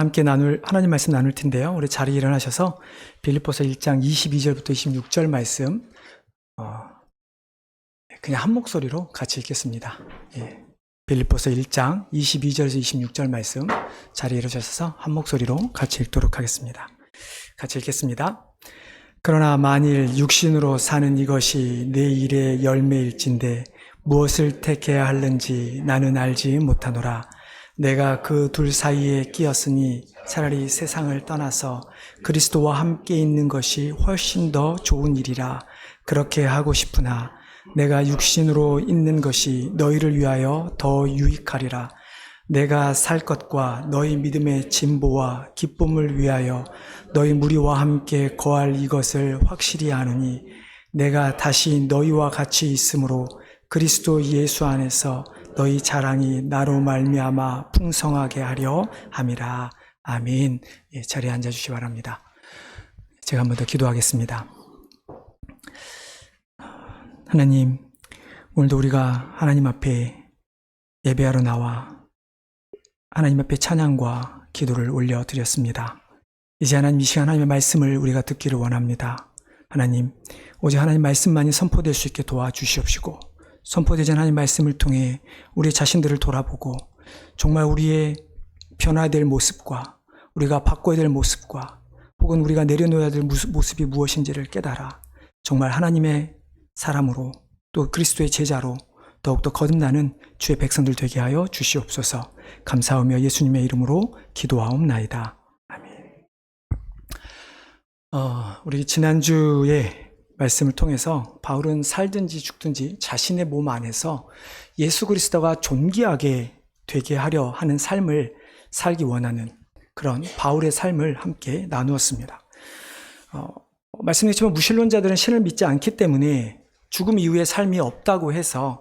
함께 하나님 말씀 나눌 텐데요. 우리 자리에 일어나셔서 빌립보서 1장 22절부터 26절 말씀 그냥 한 목소리로 같이 읽겠습니다. 빌립보서 1장 22절에서 26절 말씀 자리에 일어나셔서 한 목소리로 같이 읽도록 하겠습니다. 같이 읽겠습니다. 그러나 만일 육신으로 사는 이것이 내 일의 열매일진데 무엇을 택해야 하는지 나는 알지 못하노라. 내가 그 둘 사이에 끼었으니 차라리 세상을 떠나서 그리스도와 함께 있는 것이 훨씬 더 좋은 일이라 그렇게 하고 싶으나 내가 육신으로 있는 것이 너희를 위하여 더 유익하리라. 내가 살 것과 너희 믿음의 진보와 기쁨을 위하여 너희 무리와 함께 거할 이것을 확실히 아노니 내가 다시 너희와 같이 있으므로 그리스도 예수 안에서 너희 자랑이 나로 말미암아 풍성하게 하려 함이라. 아멘. 자리에 앉아주시기 바랍니다. 제가 한 번 더 기도하겠습니다. 하나님, 오늘도 우리가 하나님 앞에 예배하러 나와 하나님 앞에 찬양과 기도를 올려드렸습니다. 이제 하나님 이 시간 하나님의 말씀을 우리가 듣기를 원합니다. 하나님, 오직 하나님 말씀만이 선포될 수 있게 도와주시옵시고 선포되지 않은 하나님 말씀을 통해 우리 자신들을 돌아보고 정말 우리의 변화해야 될 모습과 우리가 바꿔야 될 모습과 혹은 우리가 내려놓아야 될 모습이 무엇인지를 깨달아 정말 하나님의 사람으로 또 그리스도의 제자로 더욱더 거듭나는 주의 백성들 되게 하여 주시옵소서. 감사하며 예수님의 이름으로 기도하옵나이다. 아멘. 우리 지난주에 말씀을 통해서 바울은 살든지 죽든지 자신의 몸 안에서 예수 그리스도가 존귀하게 되게 하려 하는 삶을 살기 원하는 그런 바울의 삶을 함께 나누었습니다. 말씀드렸지만 무신론자들은 신을 믿지 않기 때문에 죽음 이후의 삶이 없다고 해서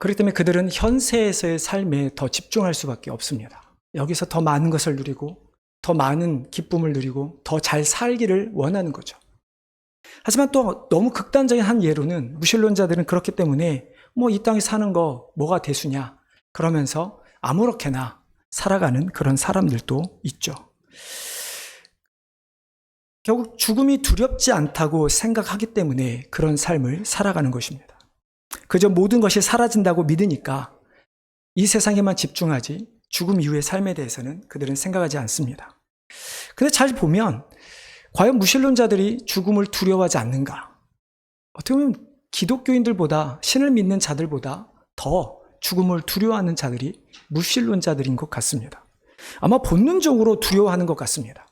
그렇기 때문에 그들은 현세에서의 삶에 더 집중할 수밖에 없습니다. 여기서 더 많은 것을 누리고 더 많은 기쁨을 누리고 더 잘 살기를 원하는 거죠. 하지만 또 너무 극단적인 한 예로는 무신론자들은 그렇기 때문에 이 땅에 사는 거 뭐가 대수냐 그러면서 아무렇게나 살아가는 그런 사람들도 있죠. 결국 죽음이 두렵지 않다고 생각하기 때문에 그런 삶을 살아가는 것입니다. 그저 모든 것이 사라진다고 믿으니까 이 세상에만 집중하지 죽음 이후의 삶에 대해서는 그들은 생각하지 않습니다. 근데 잘 보면 과연 무신론자들이 죽음을 두려워하지 않는가? 어떻게 보면 기독교인들보다 신을 믿는 자들보다 더 죽음을 두려워하는 자들이 무신론자들인 것 같습니다. 아마 본능적으로 두려워하는 것 같습니다.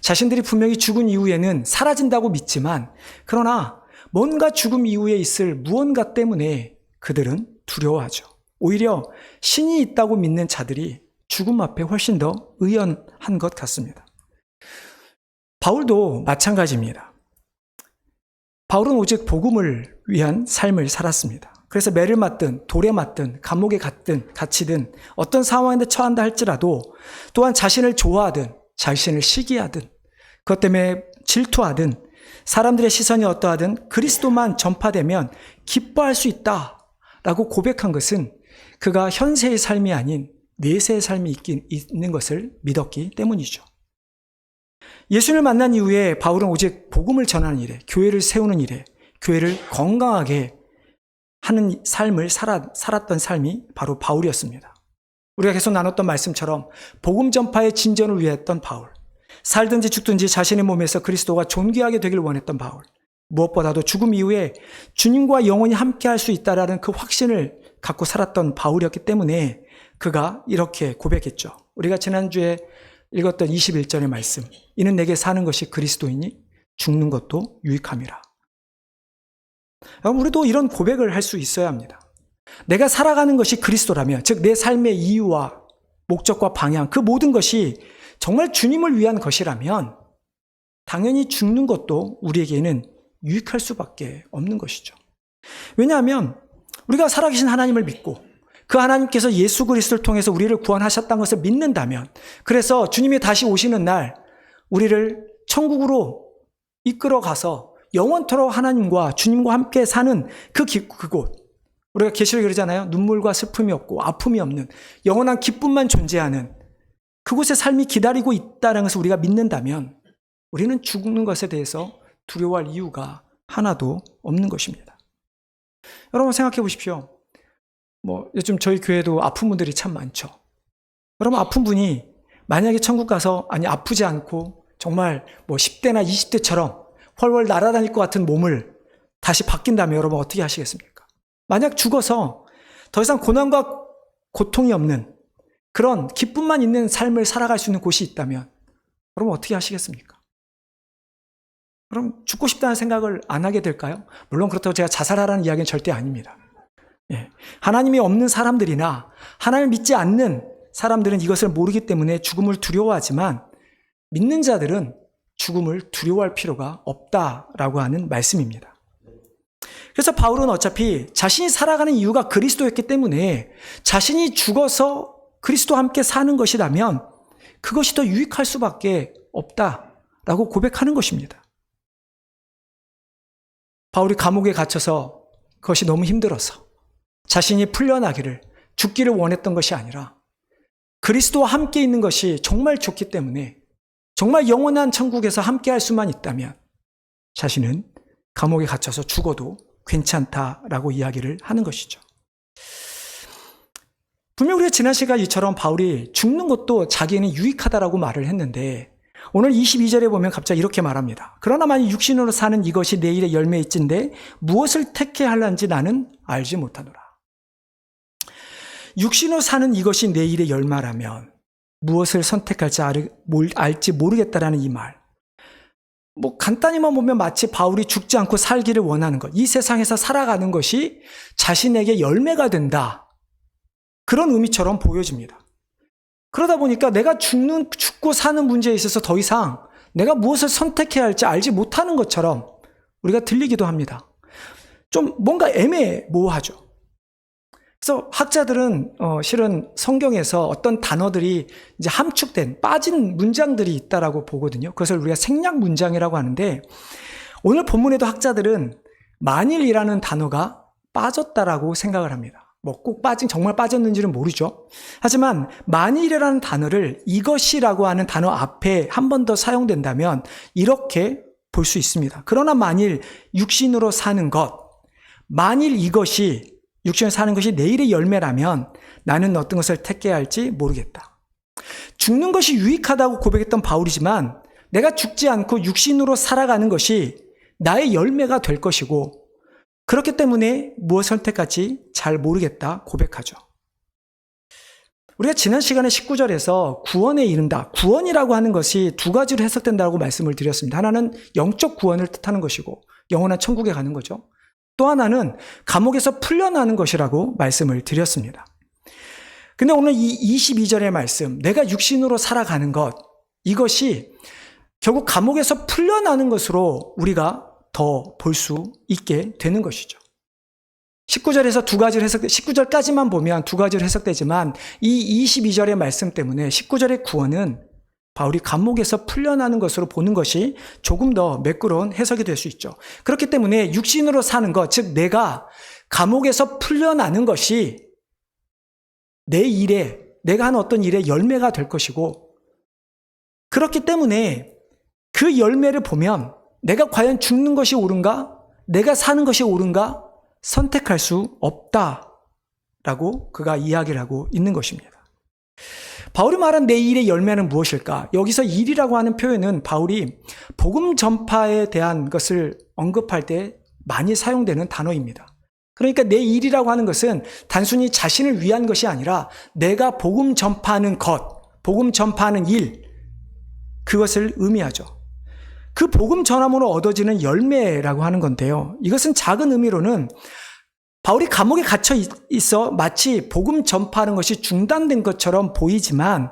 자신들이 분명히 죽은 이후에는 사라진다고 믿지만 그러나 뭔가 죽음 이후에 있을 무언가 때문에 그들은 두려워하죠. 오히려 신이 있다고 믿는 자들이 죽음 앞에 훨씬 더 의연한 것 같습니다. 바울도 마찬가지입니다. 바울은 오직 복음을 위한 삶을 살았습니다. 그래서 매를 맞든 돌에 맞든 감옥에 갇히든 어떤 상황에 처한다 할지라도 또한 자신을 좋아하든 자신을 시기하든 그것 때문에 질투하든 사람들의 시선이 어떠하든 그리스도만 전파되면 기뻐할 수 있다라고 고백한 것은 그가 현세의 삶이 아닌 내세의 삶이 있는 것을 믿었기 때문이죠. 예수를 만난 이후에 바울은 오직 복음을 전하는 일에, 교회를 세우는 일에, 교회를 건강하게 하는 삶을 살았던 삶이 바로 바울이었습니다. 우리가 계속 나눴던 말씀처럼 복음 전파의 진전을 위해 했던 바울, 살든지 죽든지 자신의 몸에서 그리스도가 존귀하게 되기를 원했던 바울, 무엇보다도 죽음 이후에 주님과 영원히 함께할 수 있다라는 그 확신을 갖고 살았던 바울이었기 때문에 그가 이렇게 고백했죠. 우리가 지난주에 읽었던 21절의 말씀, 이는 내게 사는 것이 그리스도이니 죽는 것도 유익함이라. 우리도 이런 고백을 할 수 있어야 합니다. 내가 살아가는 것이 그리스도라면, 즉 내 삶의 이유와 목적과 방향, 그 모든 것이 정말 주님을 위한 것이라면 당연히 죽는 것도 우리에게는 유익할 수밖에 없는 것이죠. 왜냐하면 우리가 살아계신 하나님을 믿고 그 하나님께서 예수 그리스도를 통해서 우리를 구원하셨다는 것을 믿는다면, 그래서 주님이 다시 오시는 날 우리를 천국으로 이끌어가서 영원토록 하나님과 주님과 함께 사는 그곳, 우리가 계시록에 그러잖아요. 눈물과 슬픔이 없고 아픔이 없는 영원한 기쁨만 존재하는 그곳에 삶이 기다리고 있다는 것을 우리가 믿는다면 우리는 죽는 것에 대해서 두려워할 이유가 하나도 없는 것입니다. 여러분 생각해 보십시오. 요즘 저희 교회도 아픈 분들이 참 많죠. 여러분 아픈 분이 만약에 천국 가서 아프지 않고 정말 10대나 20대처럼 훨훨 날아다닐 것 같은 몸을 다시 바뀐다면 여러분 어떻게 하시겠습니까? 만약 죽어서 더 이상 고난과 고통이 없는 그런 기쁨만 있는 삶을 살아갈 수 있는 곳이 있다면 여러분 어떻게 하시겠습니까? 그럼 죽고 싶다는 생각을 안 하게 될까요? 물론 그렇다고 제가 자살하라는 이야기는 절대 아닙니다. 하나님이 없는 사람들이나 하나님을 믿지 않는 사람들은 이것을 모르기 때문에 죽음을 두려워하지만 믿는 자들은 죽음을 두려워할 필요가 없다라고 하는 말씀입니다. 그래서 바울은 어차피 자신이 살아가는 이유가 그리스도였기 때문에 자신이 죽어서 그리스도와 함께 사는 것이라면 그것이 더 유익할 수밖에 없다라고 고백하는 것입니다. 바울이 감옥에 갇혀서 그것이 너무 힘들어서 자신이 풀려나기를, 죽기를 원했던 것이 아니라 그리스도와 함께 있는 것이 정말 좋기 때문에 정말 영원한 천국에서 함께 할 수만 있다면 자신은 감옥에 갇혀서 죽어도 괜찮다라고 이야기를 하는 것이죠. 분명 우리가 지난 시간 이처럼 바울이 죽는 것도 자기에는 유익하다라고 말을 했는데 오늘 22절에 보면 갑자기 이렇게 말합니다. 그러나 만일 육신으로 사는 이것이 내일의 열매일진데 무엇을 택해야 할는지 나는 알지 못하노라. 육신으로 사는 이것이 내일의 열매라면 무엇을 선택할지 알지 모르겠다라는 이 말. 간단히만 보면 마치 바울이 죽지 않고 살기를 원하는 것, 이 세상에서 살아가는 것이 자신에게 열매가 된다. 그런 의미처럼 보여집니다. 그러다 보니까 내가 죽고 사는 문제에 있어서 더 이상 내가 무엇을 선택해야 할지 알지 못하는 것처럼 우리가 들리기도 합니다. 좀 뭔가 애매모호하죠. 그래서 학자들은 실은 성경에서 어떤 단어들이 이제 함축된, 빠진 문장들이 있다라고 보거든요. 그것을 우리가 생략 문장이라고 하는데 오늘 본문에도 학자들은 만일이라는 단어가 빠졌다라고 생각을 합니다. 꼭 정말 빠졌는지는 모르죠. 하지만 만일이라는 단어를 이것이라고 하는 단어 앞에 한 번 더 사용된다면 이렇게 볼 수 있습니다. 그러나 만일 육신으로 사는 것, 만일 이것이 육신으로 사는 것이 내일의 열매라면 나는 어떤 것을 택해야 할지 모르겠다. 죽는 것이 유익하다고 고백했던 바울이지만 내가 죽지 않고 육신으로 살아가는 것이 나의 열매가 될 것이고 그렇기 때문에 무엇을 선택할지 잘 모르겠다 고백하죠. 우리가 지난 시간에 19절에서 구원에 이른다. 구원이라고 하는 것이 두 가지로 해석된다고 말씀을 드렸습니다. 하나는 영적 구원을 뜻하는 것이고 영원한 천국에 가는 거죠. 또 하나는 감옥에서 풀려나는 것이라고 말씀을 드렸습니다. 근데 오늘 이 22절의 말씀, 내가 육신으로 살아가는 것, 이것이 결국 감옥에서 풀려나는 것으로 우리가 더 볼 수 있게 되는 것이죠. 19절에서 두 가지로 19절까지만 보면 두 가지로 해석되지만 이 22절의 말씀 때문에 19절의 구원은 바울이 감옥에서 풀려나는 것으로 보는 것이 조금 더 매끄러운 해석이 될 수 있죠. 그렇기 때문에 육신으로 사는 것, 즉 내가 감옥에서 풀려나는 것이 내 일에, 내가 하는 어떤 일에 열매가 될 것이고 그렇기 때문에 그 열매를 보면 내가 과연 죽는 것이 옳은가? 내가 사는 것이 옳은가? 선택할 수 없다라고 그가 이야기를 하고 있는 것입니다. 바울이 말한 내 일의 열매는 무엇일까? 여기서 일이라고 하는 표현은 바울이 복음 전파에 대한 것을 언급할 때 많이 사용되는 단어입니다. 그러니까 내 일이라고 하는 것은 단순히 자신을 위한 것이 아니라 내가 복음 전파하는 것, 복음 전파하는 일, 그것을 의미하죠. 그 복음 전함으로 얻어지는 열매라고 하는 건데요. 이것은 작은 의미로는 바울이 감옥에 갇혀 있어 마치 복음 전파하는 것이 중단된 것처럼 보이지만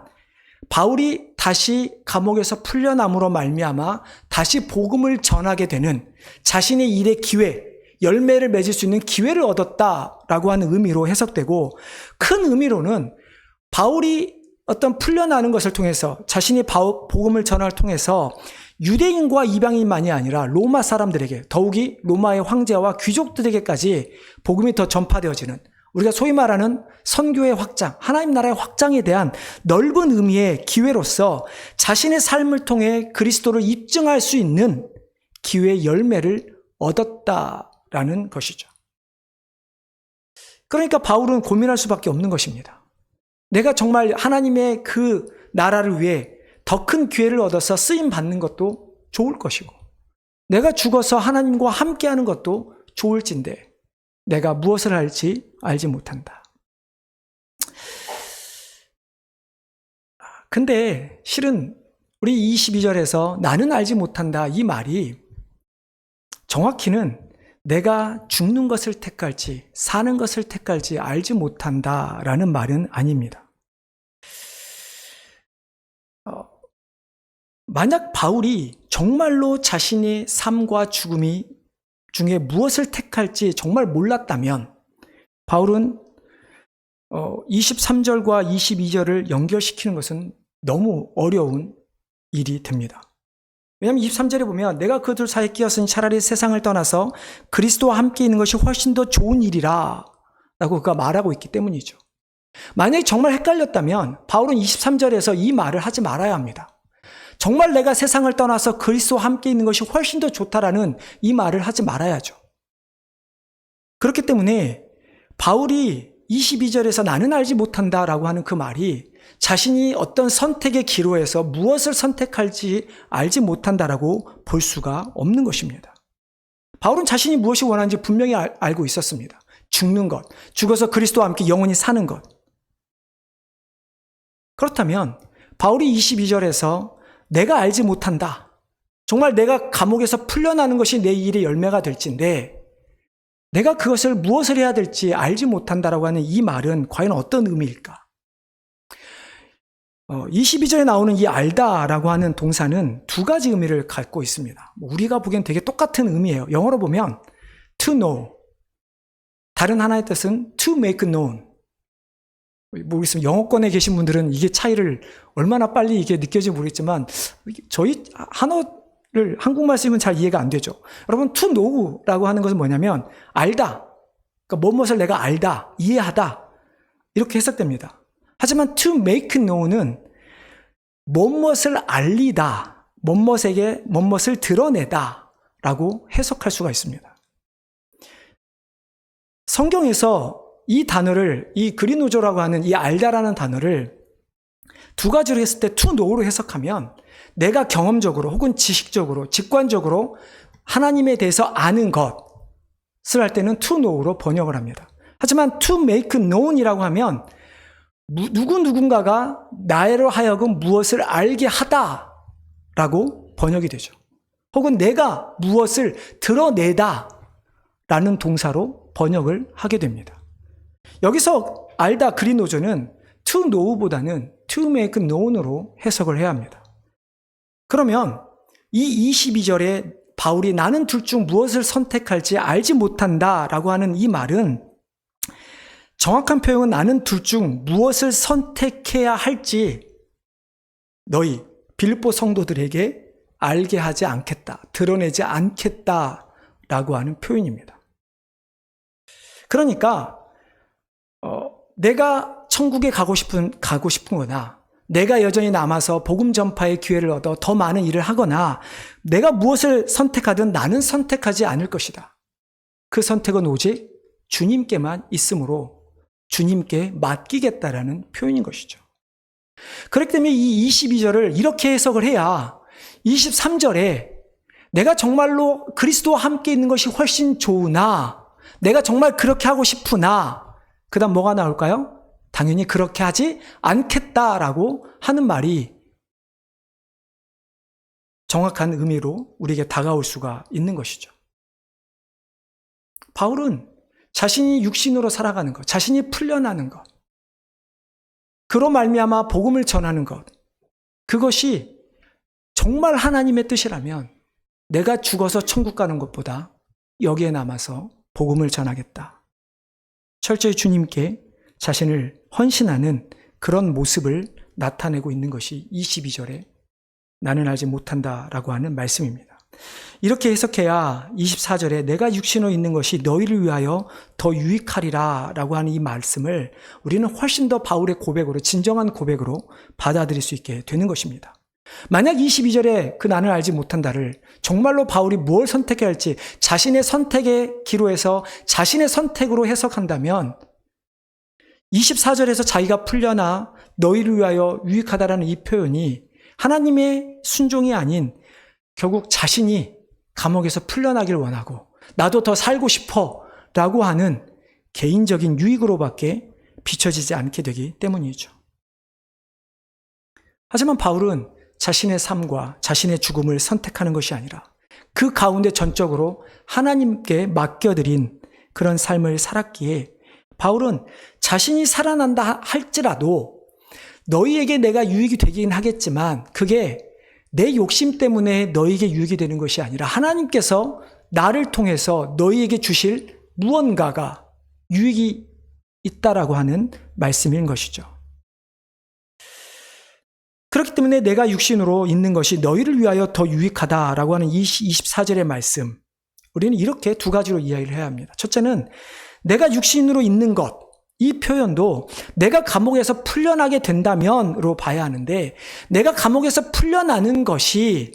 바울이 다시 감옥에서 풀려남으로 말미암아 다시 복음을 전하게 되는 자신의 일의 기회, 열매를 맺을 수 있는 기회를 얻었다라고 하는 의미로 해석되고 큰 의미로는 바울이 어떤 풀려나는 것을 통해서 자신이 복음을 전할 통해서 유대인과 이방인만이 아니라 로마 사람들에게 더욱이 로마의 황제와 귀족들에게까지 복음이 더 전파되어지는 우리가 소위 말하는 선교의 확장, 하나님 나라의 확장에 대한 넓은 의미의 기회로서 자신의 삶을 통해 그리스도를 입증할 수 있는 기회의 열매를 얻었다라는 것이죠. 그러니까 바울은 고민할 수밖에 없는 것입니다. 내가 정말 하나님의 그 나라를 위해 더 큰 기회를 얻어서 쓰임 받는 것도 좋을 것이고, 내가 죽어서 하나님과 함께하는 것도 좋을진데 내가 무엇을 할지 알지 못한다. 근데 실은 우리 22절에서 나는 알지 못한다 이 말이 정확히는 내가 죽는 것을 택할지 사는 것을 택할지 알지 못한다라는 말은 아닙니다. 만약 바울이 정말로 자신의 삶과 죽음이 중에 무엇을 택할지 정말 몰랐다면 바울은 23절과 22절을 연결시키는 것은 너무 어려운 일이 됩니다. 왜냐하면 23절에 보면 내가 그 둘 사이에 끼었으니 차라리 세상을 떠나서 그리스도와 함께 있는 것이 훨씬 더 좋은 일이라 라고 그가 말하고 있기 때문이죠. 만약에 정말 헷갈렸다면 바울은 23절에서 이 말을 하지 말아야 합니다. 정말 내가 세상을 떠나서 그리스도와 함께 있는 것이 훨씬 더 좋다라는 이 말을 하지 말아야죠. 그렇기 때문에 바울이 22절에서 나는 알지 못한다라고 하는 그 말이 자신이 어떤 선택의 기로에서 무엇을 선택할지 알지 못한다라고 볼 수가 없는 것입니다. 바울은 자신이 무엇이 원하는지 분명히 알고 있었습니다. 죽는 것, 죽어서 그리스도와 함께 영원히 사는 것. 그렇다면 바울이 22절에서 내가 알지 못한다. 정말 내가 감옥에서 풀려나는 것이 내 일의 열매가 될진데 내가 그것을 무엇을 해야 될지 알지 못한다라고 하는 이 말은 과연 어떤 의미일까? 22절에 나오는 이 알다라고 하는 동사는 두 가지 의미를 갖고 있습니다. 우리가 보기엔 되게 똑같은 의미예요. 영어로 보면 to know, 다른 하나의 뜻은 to make known. 모르겠습니다. 영어권에 계신 분들은 이게 차이를 얼마나 빨리 이게 느껴질지 모르겠지만 저희 한어를 한국말 쓰면 잘 이해가 안 되죠. 여러분 to know라고 하는 것은 뭐냐면 알다, 그러니까 무엇을 내가 알다, 이해하다 이렇게 해석됩니다. 하지만 to make known은 무엇을 알리다, 무엇에게 무엇을 드러내다 라고 해석할 수가 있습니다. 성경에서 이 단어를, 이 그리노조라고 하는 이 알다라는 단어를 두 가지로 했을 때 to know로 해석하면 내가 경험적으로 혹은 지식적으로, 직관적으로 하나님에 대해서 아는 것을 할 때는 to know로 번역을 합니다. 하지만 to make known이라고 하면 누군가가 나로 하여금 무엇을 알게 하다라고 번역이 되죠. 혹은 내가 무엇을 드러내다라는 동사로 번역을 하게 됩니다. 여기서 알다 그리노조는 to know보다는 to make known으로 해석을 해야 합니다. 그러면 이 22절에 바울이 나는 둘 중 무엇을 선택할지 알지 못한다라고 하는 이 말은 정확한 표현은 나는 둘 중 무엇을 선택해야 할지 너희 빌립보 성도들에게 알게 하지 않겠다, 드러내지 않겠다라고 하는 표현입니다. 그러니까 내가 천국에 가고 싶은 거나 내가 여전히 남아서 복음 전파의 기회를 얻어 더 많은 일을 하거나 내가 무엇을 선택하든 나는 선택하지 않을 것이다. 그 선택은 오직 주님께만 있으므로 주님께 맡기겠다라는 표현인 것이죠. 그렇기 때문에 이 22절을 이렇게 해석을 해야 23절에 내가 정말로 그리스도와 함께 있는 것이 훨씬 좋으나 내가 정말 그렇게 하고 싶으나 그 다음 뭐가 나올까요? 당연히 그렇게 하지 않겠다라고 하는 말이 정확한 의미로 우리에게 다가올 수가 있는 것이죠. 바울은 자신이 육신으로 살아가는 것, 자신이 풀려나는 것, 그로 말미암아 복음을 전하는 것, 그것이 정말 하나님의 뜻이라면 내가 죽어서 천국 가는 것보다 여기에 남아서 복음을 전하겠다. 철저히 주님께 자신을 헌신하는 그런 모습을 나타내고 있는 것이 22절에 나는 알지 못한다라고 하는 말씀입니다. 이렇게 해석해야 24절에 내가 육신으로 있는 것이 너희를 위하여 더 유익하리라 라고 하는 이 말씀을 우리는 훨씬 더 바울의 고백으로, 진정한 고백으로 받아들일 수 있게 되는 것입니다. 만약 22절에 그 나는 알지 못한다를 정말로 바울이 무엇을 선택해야 할지 자신의 선택의 기로에서 자신의 선택으로 해석한다면 24절에서 자기가 풀려나 너희를 위하여 유익하다라는 이 표현이 하나님의 순종이 아닌 결국 자신이 감옥에서 풀려나길 원하고 나도 더 살고 싶어 라고 하는 개인적인 유익으로밖에 비춰지지 않게 되기 때문이죠. 하지만 바울은 자신의 삶과 자신의 죽음을 선택하는 것이 아니라 그 가운데 전적으로 하나님께 맡겨드린 그런 삶을 살았기에 바울은 자신이 살아난다 할지라도 너희에게 내가 유익이 되긴 하겠지만 그게 내 욕심 때문에 너희에게 유익이 되는 것이 아니라 하나님께서 나를 통해서 너희에게 주실 무언가가 유익이 있다라고 하는 말씀인 것이죠. 그렇기 때문에 내가 육신으로 있는 것이 너희를 위하여 더 유익하다라고 하는 24절의 말씀, 우리는 이렇게 두 가지로 이해를 해야 합니다. 첫째는 내가 육신으로 있는 것, 이 표현도 내가 감옥에서 풀려나게 된다면으로 봐야 하는데 내가 감옥에서 풀려나는 것이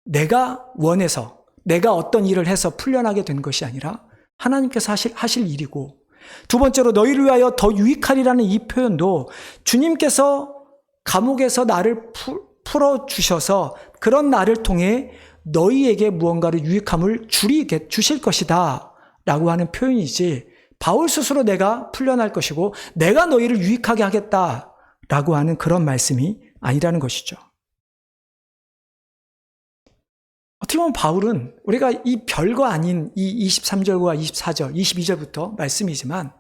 내가 원해서 내가 어떤 일을 해서 풀려나게 된 것이 아니라 하나님께서 하실 일이고, 두 번째로 너희를 위하여 더 유익하리라는 이 표현도 주님께서 감옥에서 나를 풀어주셔서 그런 나를 통해 너희에게 무언가를 유익함을 주실 것이다 라고 하는 표현이지 바울 스스로 내가 풀려날 것이고 내가 너희를 유익하게 하겠다라고 하는 그런 말씀이 아니라는 것이죠. 어떻게 보면 바울은 우리가 이 별거 아닌 이 23절과 24절, 22절부터 말씀이지만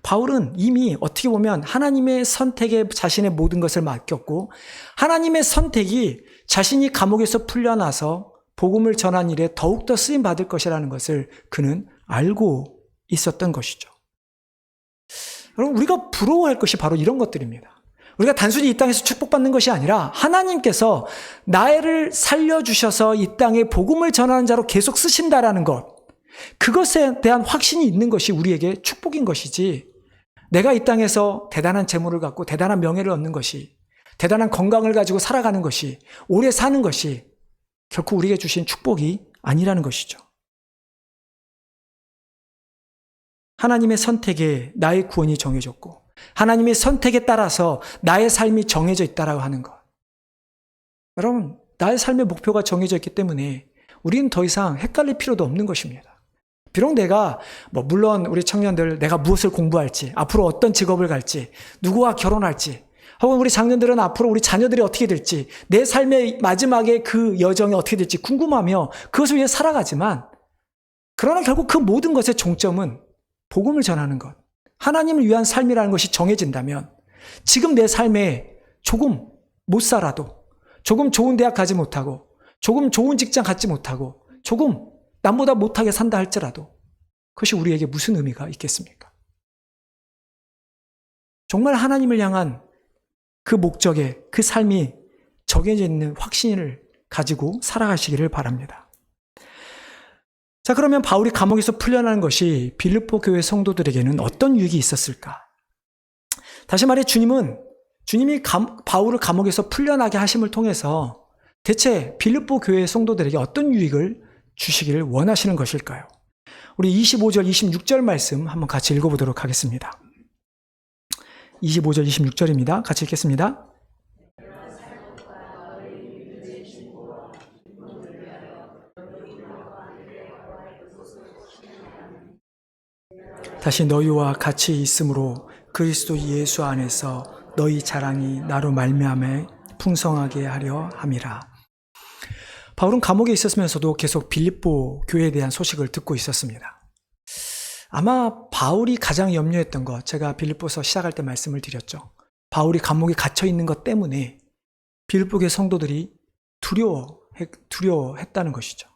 바울은 이미 어떻게 보면 하나님의 선택에 자신의 모든 것을 맡겼고 하나님의 선택이 자신이 감옥에서 풀려나서 복음을 전한 일에 더욱더 쓰임받을 것이라는 것을 그는 알고 있었던 것이죠. 여러분, 우리가 부러워할 것이 바로 이런 것들입니다. 우리가 단순히 이 땅에서 축복받는 것이 아니라 하나님께서 나를 살려주셔서 이 땅에 복음을 전하는 자로 계속 쓰신다라는 것, 그것에 대한 확신이 있는 것이 우리에게 축복인 것이지, 내가 이 땅에서 대단한 재물을 갖고 대단한 명예를 얻는 것이, 대단한 건강을 가지고 살아가는 것이, 오래 사는 것이 결코 우리에게 주신 축복이 아니라는 것이죠. 하나님의 선택에 나의 구원이 정해졌고 하나님의 선택에 따라서 나의 삶이 정해져 있다라고 하는 것. 여러분, 나의 삶의 목표가 정해져 있기 때문에 우리는 더 이상 헷갈릴 필요도 없는 것입니다. 비록 내가 물론 우리 청년들 내가 무엇을 공부할지, 앞으로 어떤 직업을 갈지, 누구와 결혼할지, 혹은 우리 장년들은 앞으로 우리 자녀들이 어떻게 될지, 내 삶의 마지막에 그 여정이 어떻게 될지 궁금하며 그것을 위해 살아가지만, 그러나 결국 그 모든 것의 종점은 복음을 전하는 것, 하나님을 위한 삶이라는 것이 정해진다면 지금 내 삶에 조금 못 살아도, 조금 좋은 대학 가지 못하고, 조금 좋은 직장 갖지 못하고, 조금 남보다 못하게 산다 할지라도 그것이 우리에게 무슨 의미가 있겠습니까? 정말 하나님을 향한 그 목적에 그 삶이 정해져 있는 확신을 가지고 살아가시기를 바랍니다. 자, 그러면 바울이 감옥에서 풀려나는 것이 빌립보 교회 성도들에게는 어떤 유익이 있었을까? 다시 말해 주님이 바울을 감옥에서 풀려나게 하심을 통해서 대체 빌립보 교회 성도들에게 어떤 유익을 주시기를 원하시는 것일까요? 우리 25절, 26절 말씀 한번 같이 읽어보도록 하겠습니다. 25절, 26절입니다. 같이 읽겠습니다. 다시 너희와 같이 있으므로 그리스도 예수 안에서 너희 자랑이 나로 말미암아 풍성하게 하려 함이라. 바울은 감옥에 있었으면서도 계속 빌립보 교회에 대한 소식을 듣고 있었습니다. 아마 바울이 가장 염려했던 것, 제가 빌립보서 시작할 때 말씀을 드렸죠. 바울이 감옥에 갇혀 있는 것 때문에 빌립보 교회 성도들이 두려워했다는 것이죠.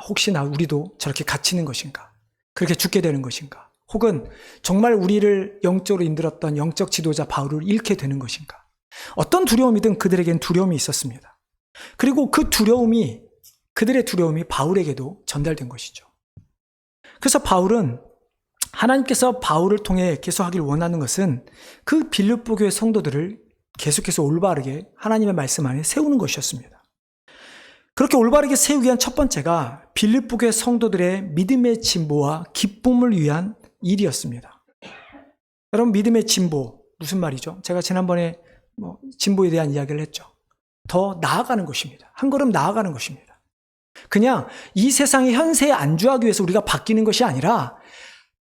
혹시나 우리도 저렇게 갇히는 것인가? 그렇게 죽게 되는 것인가? 혹은 정말 우리를 영적으로 인들었던 영적 지도자 바울을 잃게 되는 것인가? 어떤 두려움이든 그들에겐 두려움이 있었습니다. 그리고 그 두려움이 그들의 두려움이 바울에게도 전달된 것이죠. 그래서 바울은 하나님께서 바울을 통해 계속하길 원하는 것은 그 빌립보 교회 성도들을 계속해서 올바르게 하나님의 말씀 안에 세우는 것이었습니다. 그렇게 올바르게 세우기 위한 첫 번째가 빌립보 교회 성도들의 믿음의 진보와 기쁨을 위한 일이었습니다. 여러분, 믿음의 진보 무슨 말이죠? 제가 지난번에 진보에 대한 이야기를 했죠. 더 나아가는 것입니다. 한 걸음 나아가는 것입니다. 그냥 이 세상의 현세에 안주하기 위해서 우리가 바뀌는 것이 아니라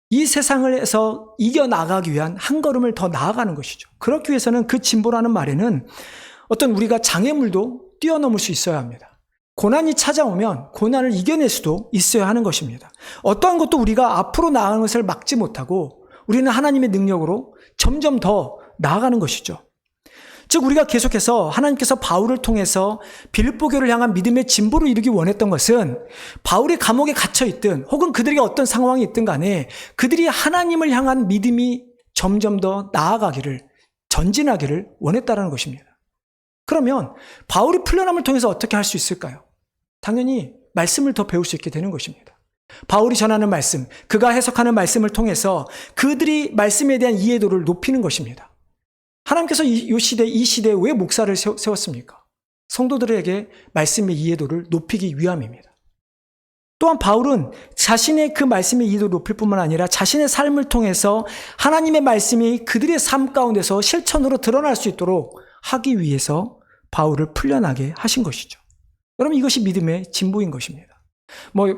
이 세상에서 이겨나가기 위한 한 걸음을 더 나아가는 것이죠. 그렇기 위해서는 그 진보라는 말에는 어떤 우리가 장애물도 뛰어넘을 수 있어야 합니다. 고난이 찾아오면 고난을 이겨낼 수도 있어야 하는 것입니다. 어떠한 것도 우리가 앞으로 나아가는 것을 막지 못하고 우리는 하나님의 능력으로 점점 더 나아가는 것이죠. 즉 우리가 계속해서 하나님께서 바울을 통해서 빌립보 교회를 향한 믿음의 진보를 이루기 원했던 것은 바울이 감옥에 갇혀있든 혹은 그들에게 어떤 상황이 있든 간에 그들이 하나님을 향한 믿음이 점점 더 나아가기를, 전진하기를 원했다는 것입니다. 그러면 바울이 풀려남을 통해서 어떻게 할 수 있을까요? 당연히 말씀을 더 배울 수 있게 되는 것입니다. 바울이 전하는 말씀, 그가 해석하는 말씀을 통해서 그들이 말씀에 대한 이해도를 높이는 것입니다. 하나님께서 이 시대에 왜 목사를 세웠습니까? 성도들에게 말씀의 이해도를 높이기 위함입니다. 또한 바울은 자신의 그 말씀의 이해도를 높일 뿐만 아니라 자신의 삶을 통해서 하나님의 말씀이 그들의 삶 가운데서 실천으로 드러날 수 있도록 하기 위해서 바울을 풀려나게 하신 것이죠. 여러분, 이것이 믿음의 진보인 것입니다.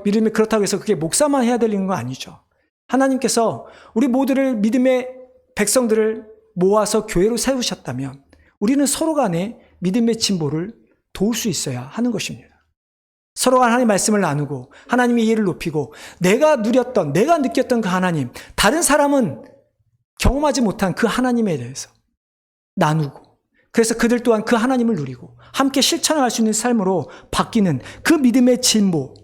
믿음이 그렇다고 해서 그게 목사만 해야 되는 건 아니죠. 하나님께서 우리 모두를 믿음의 백성들을 모아서 교회로 세우셨다면 우리는 서로 간에 믿음의 진보를 도울 수 있어야 하는 것입니다. 서로가 하나님의 말씀을 나누고 하나님의 이해를 높이고 내가 느꼈던 그 하나님, 다른 사람은 경험하지 못한 그 하나님에 대해서 나누고 그래서 그들 또한 그 하나님을 누리고 함께 실천할 수 있는 삶으로 바뀌는 그 믿음의 진보,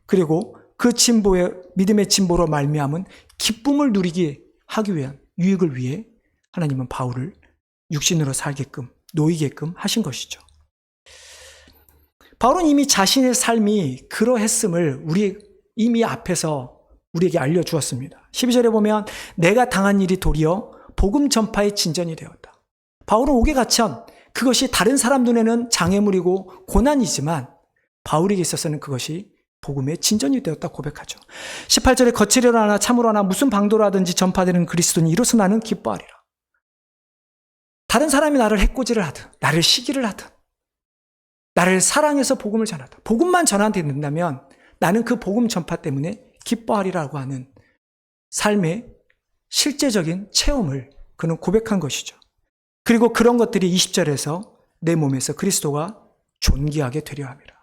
그리고 그 믿음의 진보로 말미암은 기쁨을 누리게 하기 위한 유익을 위해 하나님은 바울을 육신으로 살게끔, 놓이게끔 하신 것이죠. 바울은 이미 자신의 삶이 그러했음을 이미 앞에서 우리에게 알려주었습니다. 12절에 보면 내가 당한 일이 도리어 복음 전파의 진전이 되었다. 바울은 옥에 갇힌 그것이 다른 사람 눈에는 장애물이고 고난이지만 바울에게 있어서는 그것이 복음의 진전이 되었다 고백하죠. 18절에 거칠으로 하나 참으로 하나 무슨 방도로 하든지 전파되는 그리스도니 이로써 나는 기뻐하리라. 다른 사람이 나를 해코지를 하든 나를 시기를 하든 나를 사랑해서 복음을 전하든 복음만 전한테 된다면 나는 그 복음 전파 때문에 기뻐하리라고 하는 삶의 실제적인 체험을 그는 고백한 것이죠. 그리고 그런 것들이 20절에서 내 몸에서 그리스도가 존귀하게 되려 함이라.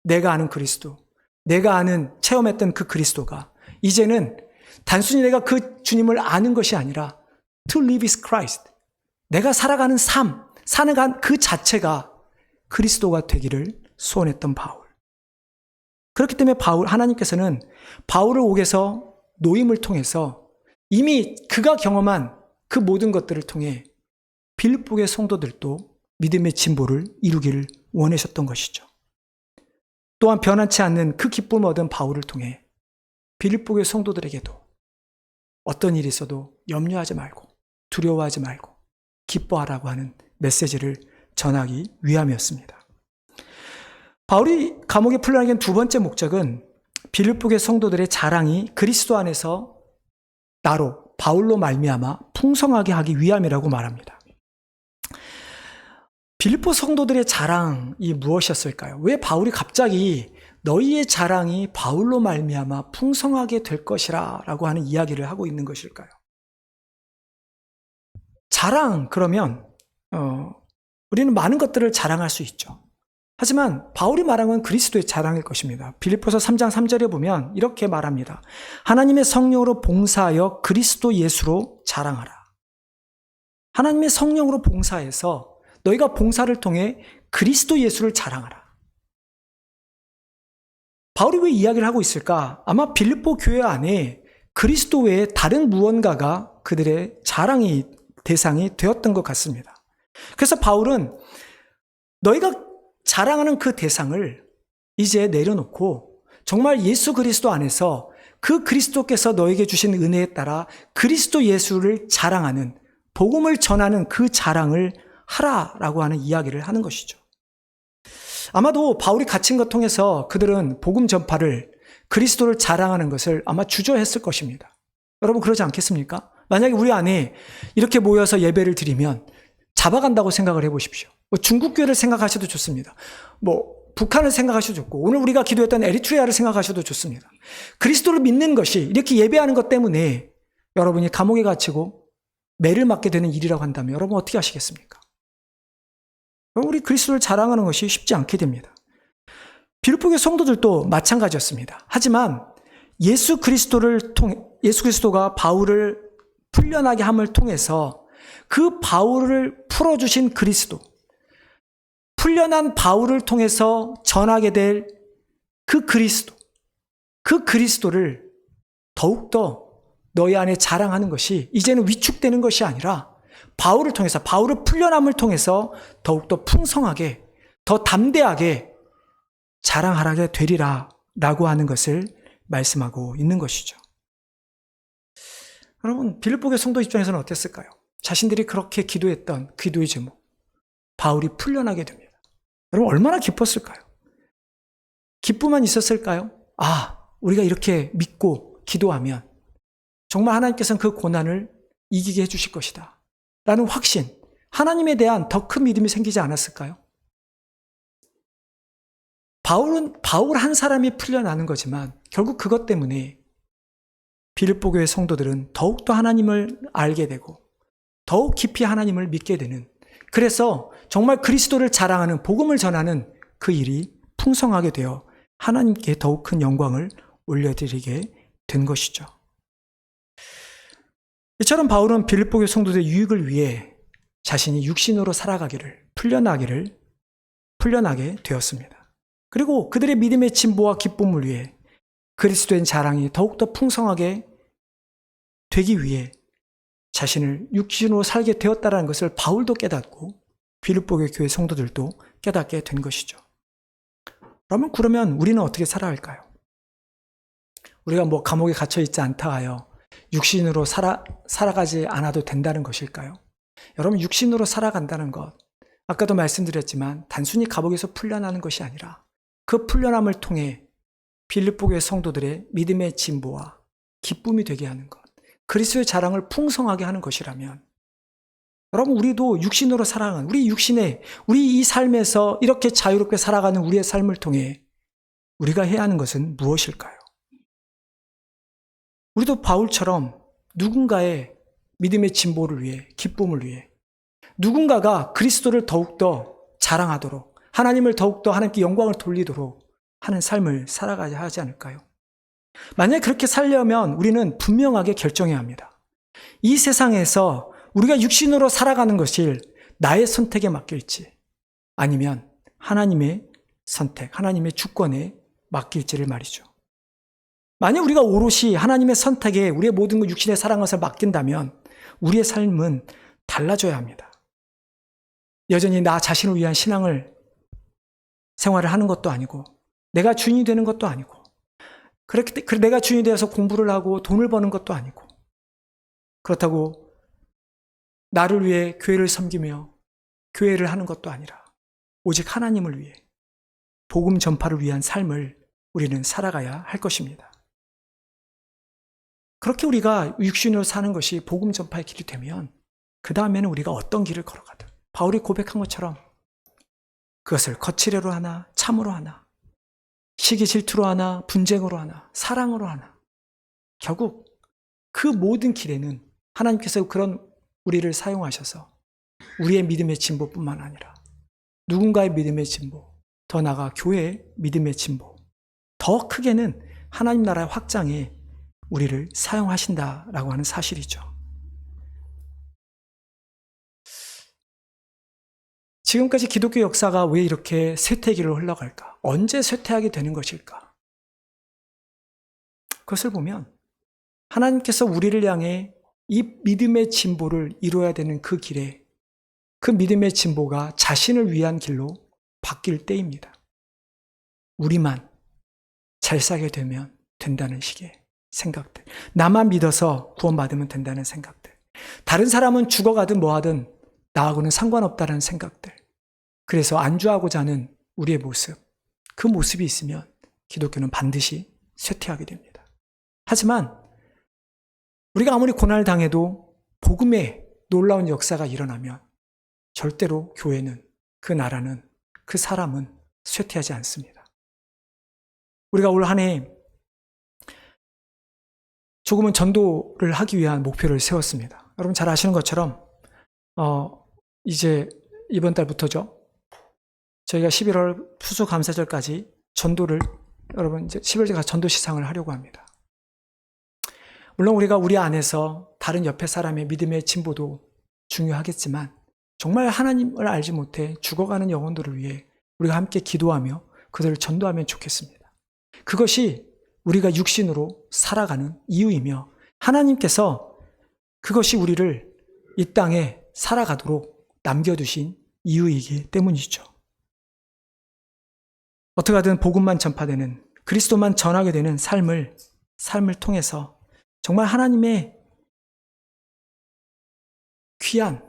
내가 아는 그리스도, 내가 아는 체험했던 그 그리스도가 이제는 단순히 내가 그 주님을 아는 것이 아니라 to live is Christ, 내가 살아가는 삶, 사는 그 자체가 그리스도가 되기를 소원했던 바울. 그렇기 때문에 하나님께서는 바울을 옥에서 노임을 통해서 이미 그가 경험한 그 모든 것들을 통해 빌립보의 성도들도 믿음의 진보를 이루기를 원하셨던 것이죠. 또한 변함치 않는 그 기쁨을 얻은 바울을 통해 빌립보의 성도들에게도 어떤 일이 있어도 염려하지 말고 두려워하지 말고 기뻐하라고 하는 메시지를 전하기 위함이었습니다. 바울이 감옥에 풀려나게 된 두 번째 목적은 빌립보의 성도들의 자랑이 그리스도 안에서 나로 바울로 말미암아 풍성하게 하기 위함이라고 말합니다. 빌립보 성도들의 자랑이 무엇이었을까요? 왜 바울이 갑자기 너희의 자랑이 바울로 말미암아 풍성하게 될 것이라 라고 하는 이야기를 하고 있는 것일까요? 자랑, 그러면 우리는 많은 것들을 자랑할 수 있죠. 하지만 바울이 말한 건 그리스도의 자랑일 것입니다. 빌립보서 3장 3절에 보면 이렇게 말합니다. 하나님의 성령으로 봉사하여 그리스도 예수로 자랑하라. 하나님의 성령으로 봉사해서 너희가 봉사를 통해 그리스도 예수를 자랑하라. 바울이 왜 이야기를 하고 있을까? 아마 빌립보 교회 안에 그리스도 외에 다른 무언가가 그들의 자랑의 대상이 되었던 것 같습니다. 그래서 바울은 너희가 자랑하는 그 대상을 이제 내려놓고 정말 예수 그리스도 안에서 그 그리스도께서 너에게 주신 은혜에 따라 그리스도 예수를 자랑하는, 복음을 전하는 그 자랑을 하라라고 하는 이야기를 하는 것이죠. 아마도 바울이 갇힌 것 통해서 그들은 복음 전파를, 그리스도를 자랑하는 것을 아마 주저했을 것입니다. 여러분 그러지 않겠습니까? 만약에 우리 안에 이렇게 모여서 예배를 드리면 잡아간다고 생각을 해보십시오. 중국 교회를 생각하셔도 좋습니다. 북한을 생각하셔도 좋고, 오늘 우리가 기도했던 에리트리아를 생각하셔도 좋습니다. 그리스도를 믿는 것이 이렇게 예배하는 것 때문에 여러분이 감옥에 갇히고 매를 맞게 되는 일이라고 한다면 여러분 어떻게 하시겠습니까? 우리 그리스도를 자랑하는 것이 쉽지 않게 됩니다. 빌립보의 성도들도 마찬가지였습니다. 하지만 예수 그리스도가 바울을 풀려나게 함을 통해서 그 바울을 풀어주신 그리스도, 풀려난 바울을 통해서 전하게 될 그 그리스도를 더욱더 너희 안에 자랑하는 것이 이제는 위축되는 것이 아니라 바울을 통해서, 바울을 풀려남을 통해서 더욱더 풍성하게, 더 담대하게 자랑하게 되리라 라고 하는 것을 말씀하고 있는 것이죠. 여러분, 빌립보의 성도 입장에서는 어땠을까요? 자신들이 그렇게 기도했던 기도의 제목, 바울이 풀려나게 됩니다. 여러분 얼마나 기뻤을까요? 기쁨만 있었을까요? 우리가 이렇게 믿고 기도하면 정말 하나님께서는 그 고난을 이기게 해주실 것이다 라는 확신, 하나님에 대한 더 큰 믿음이 생기지 않았을까요? 바울 한 사람이 풀려나는 거지만 결국 그것 때문에 빌립보 교회 성도들은 더욱더 하나님을 알게 되고 더욱 깊이 하나님을 믿게 되는, 그래서 정말 그리스도를 자랑하는, 복음을 전하는 그 일이 풍성하게 되어 하나님께 더욱 큰 영광을 올려드리게 된 것이죠. 이처럼 바울은 빌립보 교회 성도들의 유익을 위해 자신이 육신으로 살아가기를, 풀려나게 되었습니다. 그리고 그들의 믿음의 진보와 기쁨을 위해 그리스도의 자랑이 더욱더 풍성하게 되기 위해 자신을 육신으로 살게 되었다는 것을 바울도 깨닫고 빌립보 교회 성도들도 깨닫게 된 것이죠. 그러면 우리는 어떻게 살아야 할까요? 우리가 감옥에 갇혀 있지 않다 하여 육신으로 살아가지 않아도 된다는 것일까요? 여러분, 육신으로 살아간다는 것, 아까도 말씀드렸지만 단순히 감옥에서 풀려나는 것이 아니라 그 풀려남을 통해 빌립보 교회 성도들의 믿음의 진보와 기쁨이 되게 하는 것, 그리스도의 자랑을 풍성하게 하는 것이라면, 여러분 우리도 육신으로 살아가는, 우리 이 삶에서 이렇게 자유롭게 살아가는 우리의 삶을 통해 우리가 해야 하는 것은 무엇일까요? 우리도 바울처럼 누군가의 믿음의 진보를 위해, 기쁨을 위해, 누군가가 그리스도를 더욱더 자랑하도록, 하나님을 더욱더 하나님께 영광을 돌리도록 하는 삶을 살아가야 하지 않을까요? 만약에 그렇게 살려면 우리는 분명하게 결정해야 합니다. 이 세상에서 우리가 육신으로 살아가는 것이 나의 선택에 맡길지 아니면 하나님의 선택, 하나님의 주권에 맡길지를 말이죠. 만약 우리가 오롯이 하나님의 선택에 우리의 모든 육신의 사랑을 맡긴다면 우리의 삶은 달라져야 합니다. 여전히 나 자신을 위한 생활을 하는 것도 아니고, 내가 주인이 되는 것도 아니고, 그렇게 내가 주인이 되어서 공부를 하고 돈을 버는 것도 아니고, 그렇다고 나를 위해 교회를 섬기며 교회를 하는 것도 아니라 오직 하나님을 위해 복음 전파를 위한 삶을 우리는 살아가야 할 것입니다. 그렇게 우리가 육신으로 사는 것이 복음 전파의 길이 되면 그 다음에는 우리가 어떤 길을 걸어가든 바울이 고백한 것처럼 그것을 거칠애로 하나, 참으로 하나, 시기 질투로 하나, 분쟁으로 하나, 사랑으로 하나, 결국 그 모든 길에는 하나님께서 그런 우리를 사용하셔서 우리의 믿음의 진보뿐만 아니라 누군가의 믿음의 진보, 더 나아가 교회의 믿음의 진보, 더 크게는 하나님 나라의 확장에 우리를 사용하신다라고 하는 사실이죠. 지금까지 기독교 역사가 왜 이렇게 쇠퇴기를 흘러갈까? 언제 쇠퇴하게 되는 것일까? 그것을 보면 하나님께서 우리를 향해 이 믿음의 진보를 이루어야 되는 그 길에 그 믿음의 진보가 자신을 위한 길로 바뀔 때입니다. 우리만 잘 살게 되면 된다는 식의 생각들, 나만 믿어서 구원받으면 된다는 생각들, 다른 사람은 죽어가든 뭐하든 나하고는 상관없다는 생각들, 그래서 안주하고자 하는 우리의 모습, 그 모습이 있으면 기독교는 반드시 쇠퇴하게 됩니다. 하지만 우리가 아무리 고난을 당해도 복음의 놀라운 역사가 일어나면 절대로 교회는, 그 나라는, 그 사람은 쇠퇴하지 않습니다. 우리가 올 한 해 조금은 전도를 하기 위한 목표를 세웠습니다. 여러분 잘 아시는 것처럼 이제 이번 달부터죠. 저희가 11월 추수감사절까지 전도를, 여러분 이제 11월에 전도 시상을 하려고 합니다. 물론 우리가 우리 안에서 다른 옆에 사람의 믿음의 진보도 중요하겠지만 정말 하나님을 알지 못해 죽어가는 영혼들을 위해 우리가 함께 기도하며 그들을 전도하면 좋겠습니다. 그것이 우리가 육신으로 살아가는 이유이며 하나님께서 그것이 우리를 이 땅에 살아가도록 남겨두신 이유이기 때문이죠. 어떻게 하든 복음만 전파되는, 그리스도만 전하게 되는 삶을 통해서 정말 하나님의 귀한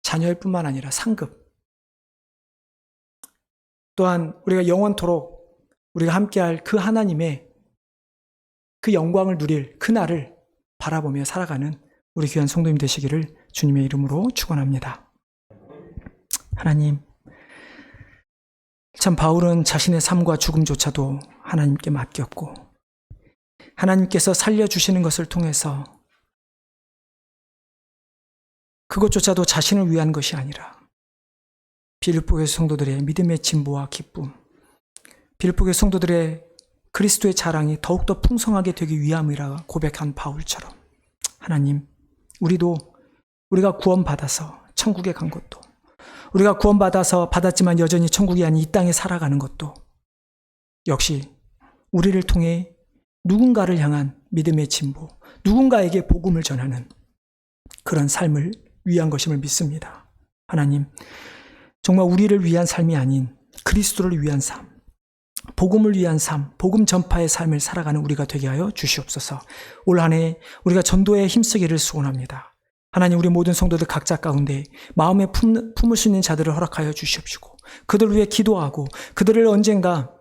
자녀일 뿐만 아니라 상급, 또한 우리가 영원토록 우리가 함께할 그 하나님의 그 영광을 누릴 그날을 바라보며 살아가는 우리 귀한 성도님 되시기를 주님의 이름으로 축원합니다. 하나님, 참 바울은 자신의 삶과 죽음조차도 하나님께 맡겼고 하나님께서 살려주시는 것을 통해서 그것조차도 자신을 위한 것이 아니라 빌립보의 성도들의 믿음의 진보와 기쁨, 빌립보의 성도들의 그리스도의 자랑이 더욱더 풍성하게 되기 위함이라 고백한 바울처럼 하나님, 우리가 구원받아서 천국에 간 것도, 우리가 받았지만 여전히 천국이 아닌 이 땅에 살아가는 것도 역시 우리를 통해 누군가를 향한 믿음의 진보, 누군가에게 복음을 전하는 그런 삶을 위한 것임을 믿습니다. 하나님, 정말 우리를 위한 삶이 아닌 그리스도를 위한 삶, 복음을 위한 삶, 복음 전파의 삶을 살아가는 우리가 되게 하여 주시옵소서. 올 한 해 우리가 전도에 힘쓰기를 소원합니다. 하나님, 우리 모든 성도들 각자 가운데 마음에 품을 수 있는 자들을 허락하여 주시옵시고 그들을 위해 기도하고 그들을 언젠가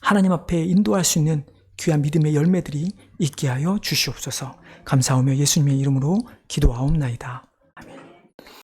하나님 앞에 인도할 수 있는 귀한 믿음의 열매들이 있게 하여 주시옵소서. 감사하며 예수님의 이름으로 기도하옵나이다.